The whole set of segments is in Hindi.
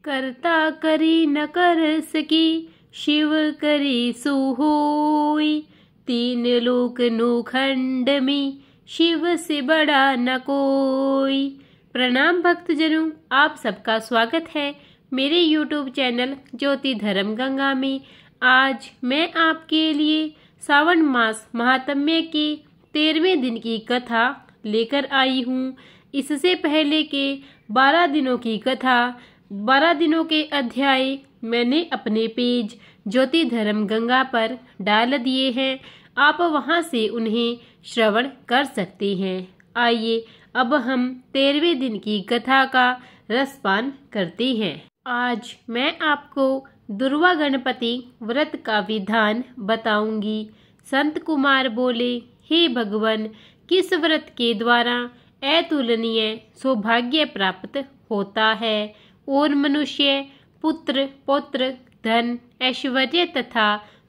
करता करी न कर सकी, शिव करी सो होई। तीन लोक नौखंड में, शिव से बड़ा न कोई। प्रणाम भक्तजनों, आप सबका स्वागत है मेरे YouTube चैनल ज्योति धर्म गंगा में। आज मैं आपके लिए सावन मास महात्म्य के 13वें दिन की कथा लेकर आई हूँ। इससे पहले के 12 दिनों की कथा, 12 दिनों के अध्याय मैंने अपने पेज ज्योति धर्म गंगा पर डाल दिए हैं। आप वहां से उन्हें श्रवण कर सकते हैं। आइए अब हम 13वें दिन की कथा का रसपान करते हैं। आज मैं आपको दुर्वा गणपति व्रत का विधान बताऊंगी। संत कुमार बोले, हे भगवान, किस व्रत के द्वारा अतुलनीय सौभाग्य प्राप्त होता है और मनुष्य पुत्र पौत्र धन ऐश्वर्य तथा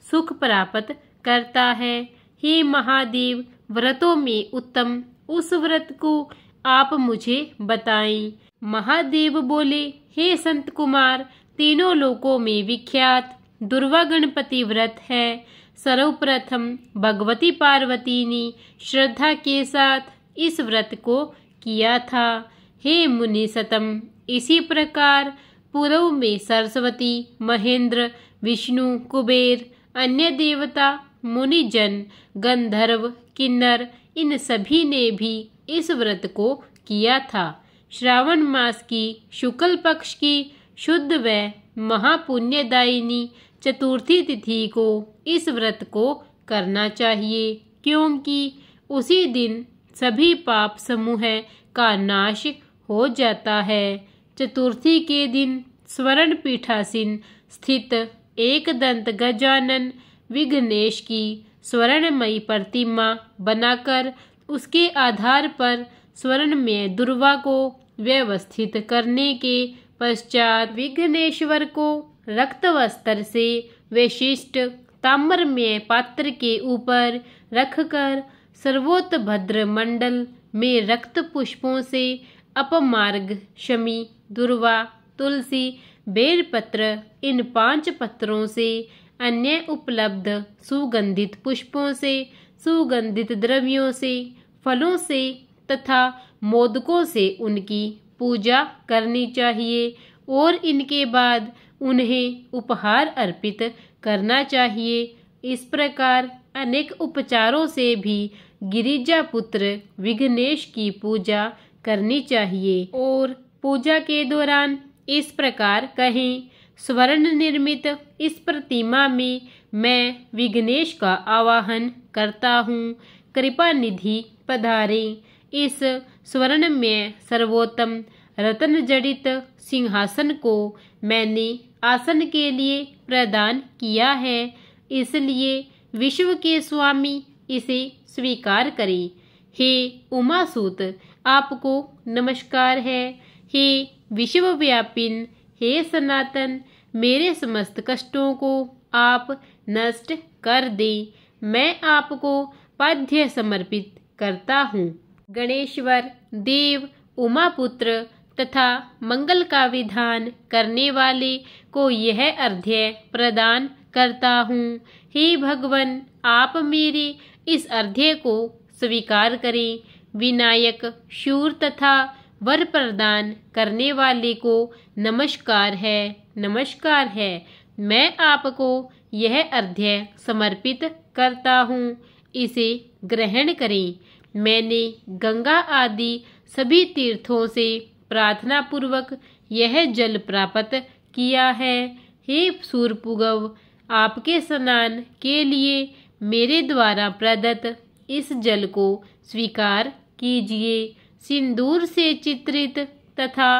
सुख प्राप्त करता है। हे महादेव, व्रतों में उत्तम उस व्रत को आप मुझे बताएं। महादेव बोले, हे संत कुमार, तीनों लोकों में विख्यात दुर्वा गणपति व्रत है। सर्वप्रथम भगवती पार्वती ने श्रद्धा के साथ इस व्रत को किया था। हे मुनि सतम, इसी प्रकार पूर्व में सरस्वती, महेंद्र, विष्णु, कुबेर, अन्य देवता, मुनिजन, गंधर्व, किन्नर, इन सभी ने भी इस व्रत को किया था। श्रावण मास की शुक्ल पक्ष की शुद्ध व महापुण्यदायिनी चतुर्थी तिथि को इस व्रत को करना चाहिए, क्योंकि उसी दिन सभी पाप समूह का नाश हो जाता है। चतुर्थी के दिन स्वर्ण पीठासीन स्थित एक दंत गजानन विघ्नेश की स्वर्णमयी प्रतिमा बनाकर उसके आधार पर स्वर्ण में दुर्वा को व्यवस्थित करने के पश्चात विघ्नेश्वर को रक्त वस्त्र से विशिष्ट ताम्रमय पात्र के ऊपर रखकर सर्वोतभद्र मंडल में रक्त पुष्पों से अपमार्ग, शमी, दुर्वा, तुलसी, बेलपत्र, इन 5 पत्रों से, अन्य उपलब्ध सुगंधित पुष्पों से, सुगंधित द्रव्यों से, फलों से तथा मोदकों से उनकी पूजा करनी चाहिए और इनके बाद उन्हें उपहार अर्पित करना चाहिए। इस प्रकार अनेक उपचारों से भी गिरिजा पुत्र विघ्नेश की पूजा करनी चाहिए और पूजा के दौरान इस प्रकार कहें, स्वर्ण निर्मित इस प्रतिमा में मैं विघ्नेश का आवाहन करता हूँ। कृपा निधि पधारे। इस स्वर्ण में सर्वोत्तम रत्न जड़ित सिंहासन को मैंने आसन के लिए प्रदान किया है, इसलिए विश्व के स्वामी इसे स्वीकार करें। हे उमासुत, आपको नमस्कार है। हे विश्वव्यापिन, हे सनातन, मेरे समस्त कष्टों को आप नष्ट कर दें। मैं आपको पाद्य समर्पित करता हूँ। गणेश्वर, देव, उमापुत्र तथा मंगल का विधान करने वाले को यह अर्घ्य प्रदान करता हूँ। हे भगवान, आप मेरे इस अर्घ्य को स्वीकार करें। विनायक, शूर तथा वर प्रदान करने वाले को नमस्कार है, नमस्कार है। मैं आपको यह अर्घ्य समर्पित करता हूँ, इसे ग्रहण करें। मैंने गंगा आदि सभी तीर्थों से प्रार्थना पूर्वक यह जल प्राप्त किया है। हे सूर्यपुंगव, आपके स्नान के लिए मेरे द्वारा प्रदत्त इस जल को स्वीकार कीजिए। सिंदूर से चित्रित तथा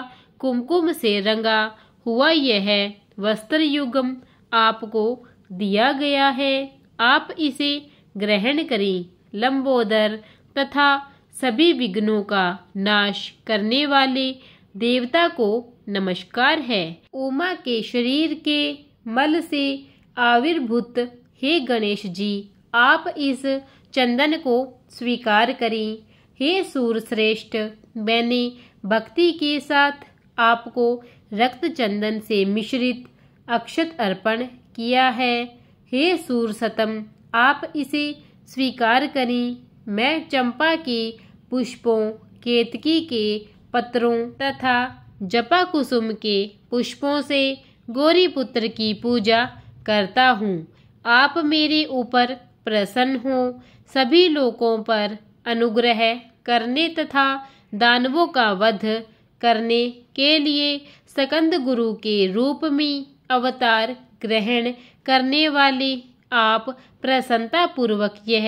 कुमकुम से रंगा हुआ यह वस्त्र युग्म आपको दिया गया है, आप इसे ग्रहण करें। लंबोदर तथा सभी विघ्नों का नाश करने वाले देवता को नमस्कार है। उमा के शरीर के मल से आविर्भूत हे गणेश जी, आप इस चंदन को स्वीकार करें। हे सूर श्रेष्ठ, मैंने भक्ति के साथ आपको रक्त चंदन से मिश्रित अक्षत अर्पण किया है। हे सूरसतम, आप इसे स्वीकार करें। मैं चंपा के पुष्पों, केतकी के पत्रों तथा जपा कुसुम के पुष्पों से गौरीपुत्र की पूजा करता हूँ। आप मेरे ऊपर प्रसन्न हो। सभी लोकों पर अनुग्रह करने तथा दानवों का वध करने के लिए स्कंद गुरु के रूप में अवतार ग्रहण करने वाले आप प्रसन्नता पूर्वक यह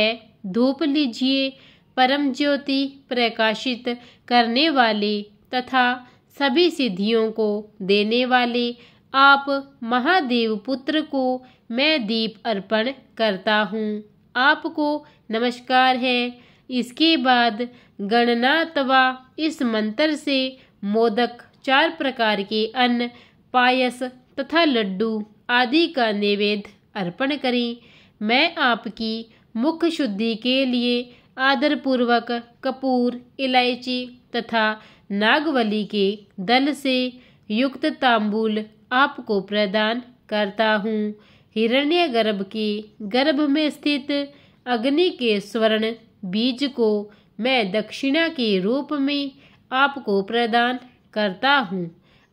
धूप लीजिए। परम ज्योति प्रकाशित करने वाले तथा सभी सिद्धियों को देने वाले आप महादेव पुत्र को मैं दीप अर्पण करता हूँ। आपको नमस्कार है। इसके बाद गणनाथवा इस मंत्र से मोदक, 4 प्रकार के अन्न, पायस तथा लड्डू आदि का नैवेद्य अर्पण करें। मैं आपकी मुख शुद्धि के लिए आदरपूर्वक कपूर, इलायची तथा नागवली के दल से युक्त तांबूल आपको प्रदान करता हूँ। हिरण्यगर्भ के गर्भ में स्थित अग्नि के स्वर्ण बीज को मैं दक्षिणा के रूप में आपको प्रदान करता हूँ।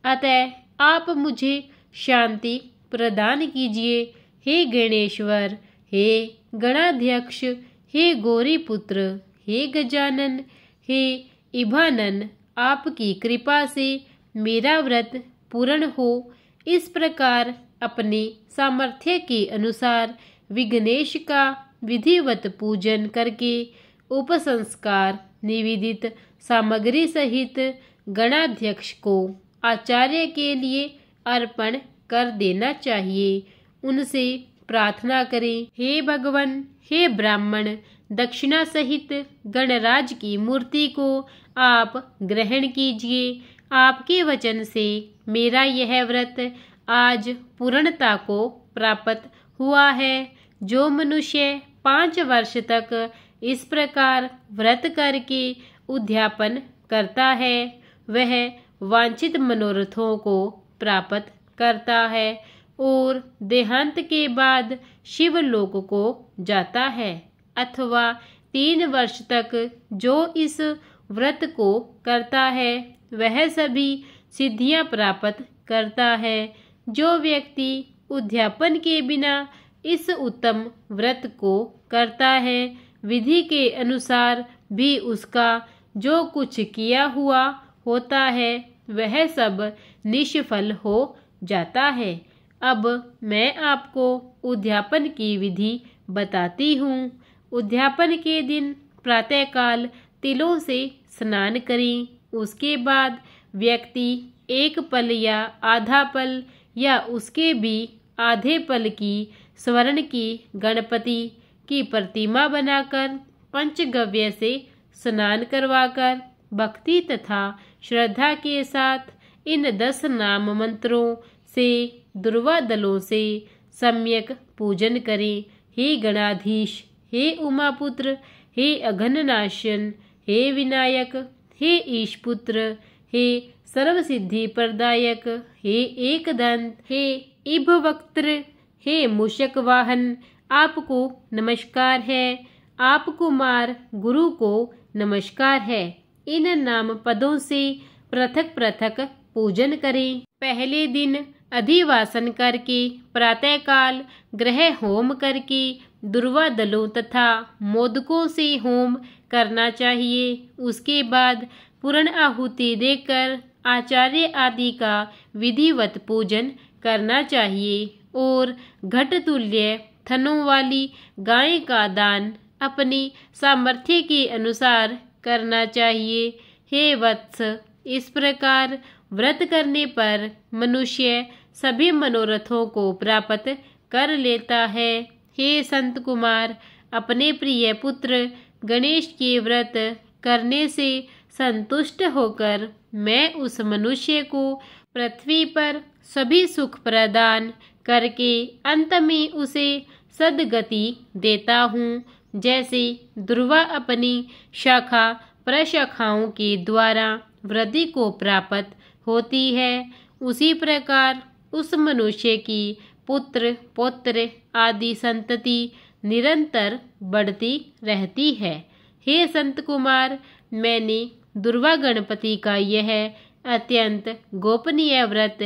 अतः आप मुझे शांति प्रदान कीजिए। हे गणेश्वर, हे गणाध्यक्ष, हे गौरीपुत्र, हे गजानन, हे इभानन, आपकी कृपा से मेरा व्रत पूर्ण हो। इस प्रकार अपने सामर्थ्य के अनुसार विघ्नेश का विधिवत पूजन करके उपसंस्कार निवेदित सामग्री सहित गणाध्यक्ष को आचार्य के लिए अर्पण कर देना चाहिए। उनसे प्रार्थना करें, हे भगवान, हे ब्राह्मण, दक्षिणा सहित गणराज की मूर्ति को आप ग्रहण कीजिए। आपके वचन से मेरा यह व्रत आज पूर्णता को प्राप्त हुआ है। जो मनुष्य 5 वर्ष तक इस प्रकार व्रत करके उद्यापन करता है वह वांछित मनोरथों को प्राप्त करता है और देहांत के बाद शिवलोक को जाता है। अथवा 3 वर्ष तक जो इस व्रत को करता है वह सभी सिद्धियां प्राप्त करता है। जो व्यक्ति उद्यापन के बिना इस उत्तम व्रत को करता है, विधि के अनुसार भी उसका जो कुछ किया हुआ होता है वह सब निष्फल हो जाता है। अब मैं आपको उद्यापन की विधि बताती हूँ। उद्यापन के दिन प्रातःकाल तिलों से स्नान करें। उसके बाद व्यक्ति 1 पल या आधा पल या उसके भी आधे पल की स्वर्ण की गणपति की प्रतिमा बनाकर पंचगव्य से स्नान करवाकर भक्ति तथा श्रद्धा के साथ इन 10 नाम मंत्रों से दुर्वा दलों से सम्यक पूजन करें। हे गणाधीश, हे उमापुत्र, हे अघननाशन, हे विनायक, हे ईशपुत्र, हे सर्वसिद्धि प्रदायक, हे एकदंत, हे इभवक्त्र, हे मूषक वाहन, आपको नमस्कार है। आप कुमार गुरु को नमस्कार है। इन नाम पदों से पृथक पृथक पूजन करें। पहले दिन अधिवासन करके प्रातःकाल ग्रह होम करके दुर्वा दलों तथा मोदकों से होम करना चाहिए। उसके बाद पूर्ण आहुति देकर आचार्य आदि का विधिवत पूजन करना चाहिए और घट तुल्य थनों वाली गाय का दान अपनी सामर्थ्य के अनुसार करना चाहिए। हे वत्स, इस प्रकार व्रत करने पर मनुष्य सभी मनोरथों को प्राप्त कर लेता है। हे संत कुमार, अपने प्रिय पुत्र गणेश के व्रत करने से संतुष्ट होकर मैं उस मनुष्य को पृथ्वी पर सभी सुख प्रदान करके अंत में उसे सद्गति देता हूँ। जैसे दुर्वा अपनी शाखा प्रशाखाओं के द्वारा वृद्धि को प्राप्त होती है, उसी प्रकार उस मनुष्य की पुत्र पौत्र आदि संतति निरंतर बढ़ती रहती है। हे संत कुमार, मैंने दुर्वा गणपति का यह अत्यंत गोपनीय व्रत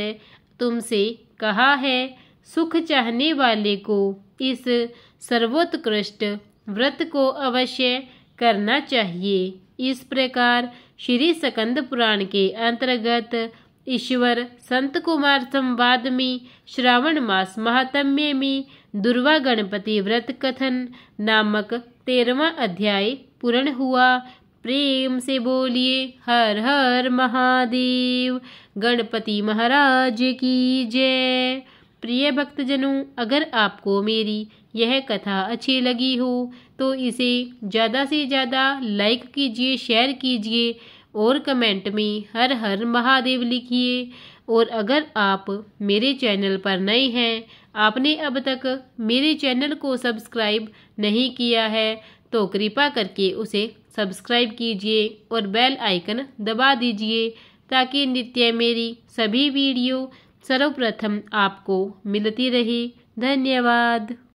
तुमसे कहा है। सुख चाहने वाले को इस सर्वोत्कृष्ट व्रत को अवश्य करना चाहिए। इस प्रकार श्री स्कंद पुराण के अंतर्गत ईश्वर संत कुमार संवाद में श्रावण मास महात्म्य में दुर्वा गणपति व्रत कथन नामक 13वां अध्याय पूर्ण हुआ। प्रेम से बोलिए हर हर महादेव। गणपति महाराज की जय। प्रिय भक्तजनों, अगर आपको मेरी यह कथा अच्छी लगी हो तो इसे ज़्यादा से ज़्यादा लाइक कीजिए, शेयर कीजिए और कमेंट में हर हर महादेव लिखिए। और अगर आप मेरे चैनल पर नए हैं, आपने अब तक मेरे चैनल को सब्सक्राइब नहीं किया है, तो कृपा करके उसे सब्सक्राइब कीजिए और बेल आइकन दबा दीजिए ताकि नित्य मेरी सभी वीडियो सर्वप्रथम आपको मिलती रहे। धन्यवाद।